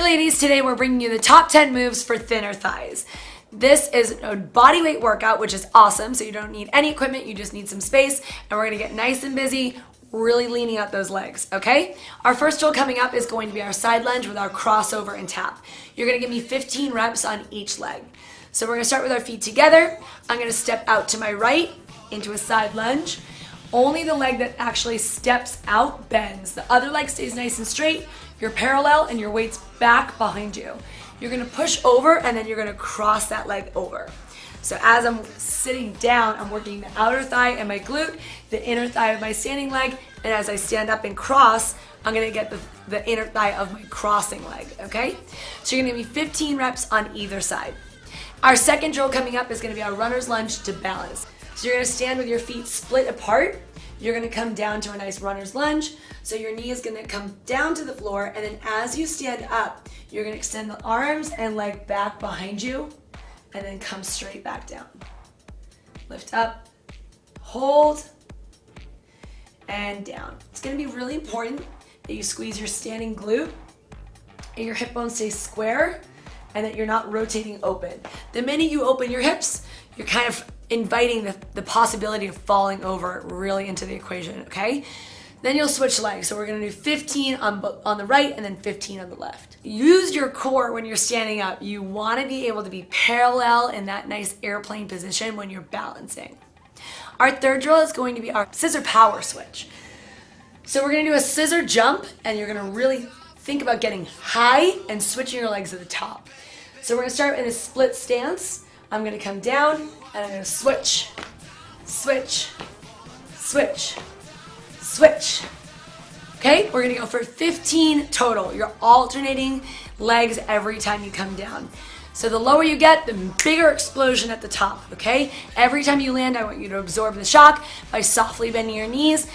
ladies, today we're bringing you the top 10 moves for thinner thighs. This is a bodyweight workout, which is awesome, so you don't need any equipment, you just need some space, and we're gonna get nice and busy, really leaning out those legs, okay? Our first drill coming up is going to be our side lunge with our crossover and tap. You're gonna give me 15 reps on each leg. So we're gonna start with our feet together. I'm gonna step out to my right into a side lunge. Only the leg that actually steps out bends. The other leg stays nice and straight. You're parallel and your weight's back behind you. You're gonna push over and then you're gonna cross that leg over. So as I'm sitting down, I'm working the outer thigh and my glute, the inner thigh of my standing leg, and as I stand up and cross, I'm gonna get the inner thigh of my crossing leg, okay? So you're gonna give me 15 reps on either side. Our second drill coming up is gonna be our runner's lunge to balance. So you're gonna stand with your feet split apart. You're gonna come down to a nice runner's lunge. So your knee is gonna come down to the floor, and then as you stand up, you're gonna extend the arms and leg back behind you, and then come straight back down. Lift up, hold, and down. It's gonna be really important that you squeeze your standing glute and your hip bones stay square and that you're not rotating open. The minute you open your hips, you're kind of inviting the possibility of falling over really into the equation, okay? Then you'll switch legs. So we're gonna do 15 on the right and then 15 on the left. Use your core when you're standing up. You wanna be able to be parallel in that nice airplane position when you're balancing. Our third drill is going to be our scissor power switch. So we're gonna do a scissor jump and you're gonna really think about getting high and switching your legs at the top. So we're gonna start in a split stance. I'm gonna come down and I'm gonna switch, switch, switch, switch. Okay, we're gonna go for 15 total. You're alternating legs every time you come down. So the lower you get, the bigger explosion at the top, okay? Every time you land, I want you to absorb the shock by softly bending your knees,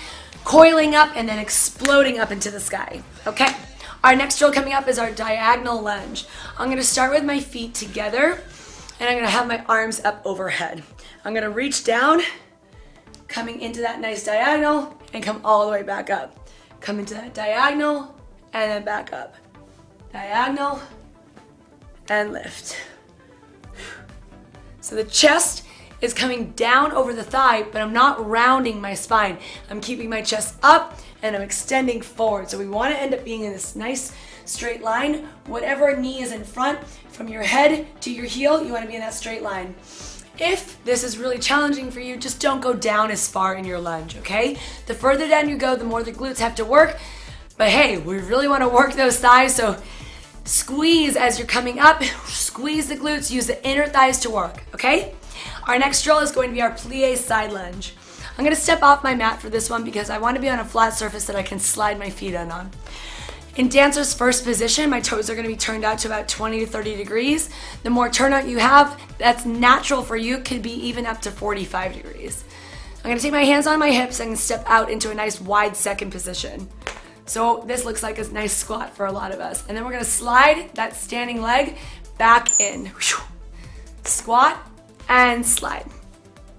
coiling up, and then exploding up into the sky, okay? Our next drill coming up is our diagonal lunge. I'm gonna start with my feet together, and I'm gonna have my arms up overhead. I'm gonna reach down, coming into that nice diagonal, and come all the way back up. Come into that diagonal, and then back up. Diagonal, and lift. So the chest is coming down over the thigh, but I'm not rounding my spine. I'm keeping my chest up, and I'm extending forward. So we wanna end up being in this nice straight line. Whatever knee is in front, from your head to your heel, you wanna be in that straight line. If this is really challenging for you, just don't go down as far in your lunge, okay? The further down you go, the more the glutes have to work. But hey, we really wanna work those thighs, so squeeze as you're coming up, squeeze the glutes, use the inner thighs to work, okay? Our next drill is going to be our plie side lunge. I'm gonna step off my mat for this one because I wanna be on a flat surface that I can slide my feet in on. In dancer's first position, my toes are gonna be turned out to about 20 to 30 degrees. The more turnout you have, that's natural for you, could be even up to 45 degrees. I'm gonna take my hands on my hips and step out into a nice wide second position. So this looks like a nice squat for a lot of us. And then we're gonna slide that standing leg back in. Squat and slide.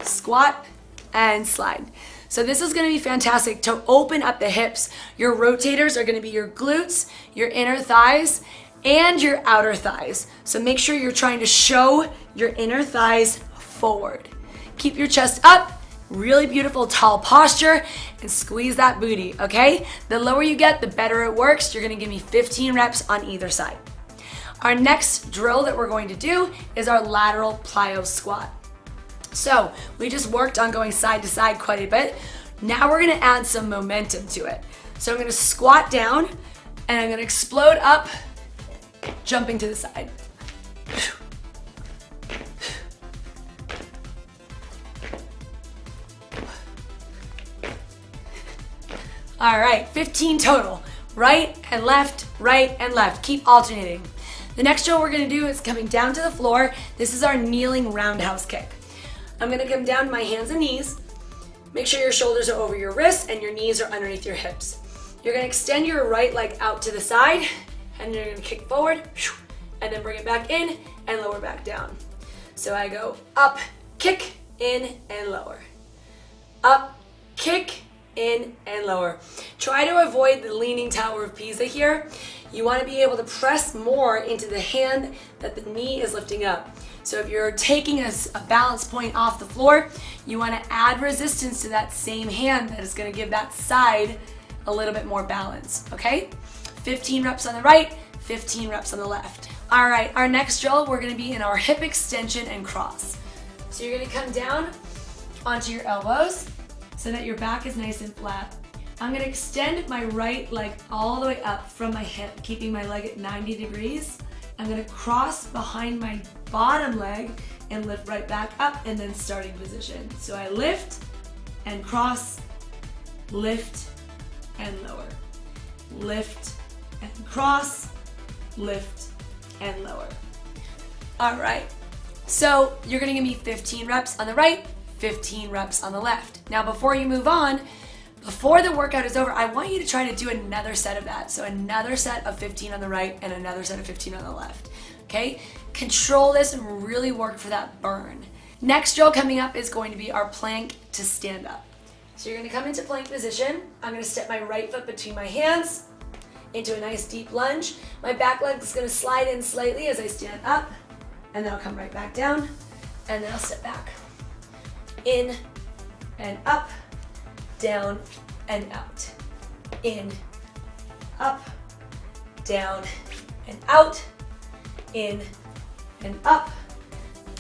Squat and slide. So this is gonna be fantastic to open up the hips. Your rotators are gonna be your glutes, your inner thighs, and your outer thighs. So make sure you're trying to show your inner thighs forward. Keep your chest up, really beautiful tall posture, and squeeze that booty, okay? The lower you get, the better it works. You're gonna give me 15 reps on either side. Our next drill that we're going to do is our lateral plyo squat. So we just worked on going side to side quite a bit. Now we're gonna add some momentum to it. So I'm gonna squat down and I'm gonna explode up, jumping to the side. All right, 15 total. Right and left, right and left. Keep alternating. The next drill we're gonna do is coming down to the floor. This is our kneeling roundhouse kick. I'm gonna come down to my hands and knees. Make sure your shoulders are over your wrists and your knees are underneath your hips. You're gonna extend your right leg out to the side and you're gonna kick forward and then bring it back in and lower back down. So I go up, kick, in, and lower. Up, kick, in, and lower. Try to avoid the leaning Tower of Pisa here. You want to be able to press more into the hand that the knee is lifting up. So if you're taking a balance point off the floor, you want to add resistance to that same hand that is going to give that side a little bit more balance, okay? 15 reps on the right, 15 reps on the left. All right, our next drill, we're going to be in our hip extension and cross. So you're going to come down onto your elbows so that your back is nice and flat. I'm going to extend my right leg all the way up from my hip, keeping my leg at 90 degrees. I'm going to cross behind my bottom leg and lift right back up and then starting position. So I lift and cross, lift and lower, lift and cross, lift and lower. All right, so you're going to give me 15 reps on the right, 15 reps on the left. Now before you move on, before the workout is over, I want you to try to do another set of that. So another set of 15 on the right and another set of 15 on the left, okay? Control this and really work for that burn. Next drill coming up is going to be our plank to stand up. So you're gonna come into plank position. I'm gonna step my right foot between my hands into a nice deep lunge. My back leg is gonna slide in slightly as I stand up, and then I'll come right back down, and then I'll step back. In and up, down and out. In, up, down and out. In and up,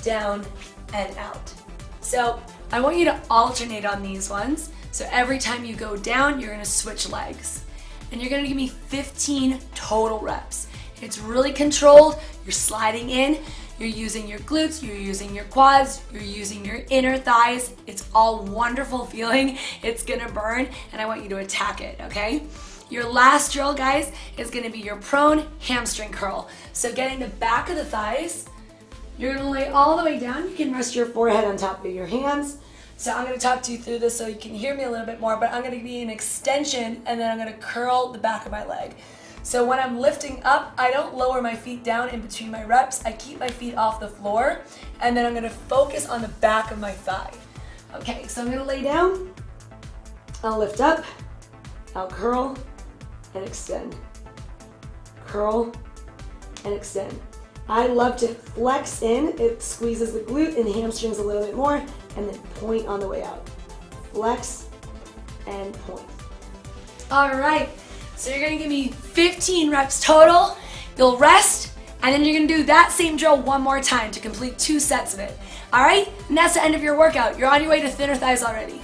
down and out. So I want you to alternate on these ones. So every time you go down, you're gonna switch legs. And you're gonna give me 15 total reps. It's really controlled. You're sliding in. You're using your glutes, you're using your quads, you're using your inner thighs. It's all wonderful feeling. It's gonna burn, and I want you to attack it, okay? Your last drill, guys, is gonna be your prone hamstring curl. So getting the back of the thighs, you're gonna lay all the way down. You can rest your forehead on top of your hands. So I'm gonna talk to you through this so you can hear me a little bit more, but I'm gonna be an extension, and then I'm gonna curl the back of my leg. So when I'm lifting up, I don't lower my feet down in between my reps. I keep my feet off the floor, and then I'm gonna focus on the back of my thigh. Okay, so I'm gonna lay down, I'll lift up, I'll curl and extend. Curl and extend. I love to flex in. It squeezes the glute and the hamstrings a little bit more, and then point on the way out. Flex and point. All right. So you're gonna give me 15 reps total. You'll rest, and then you're gonna do that same drill one more time to complete 2 sets of it. All right, and that's the end of your workout. You're on your way to thinner thighs already.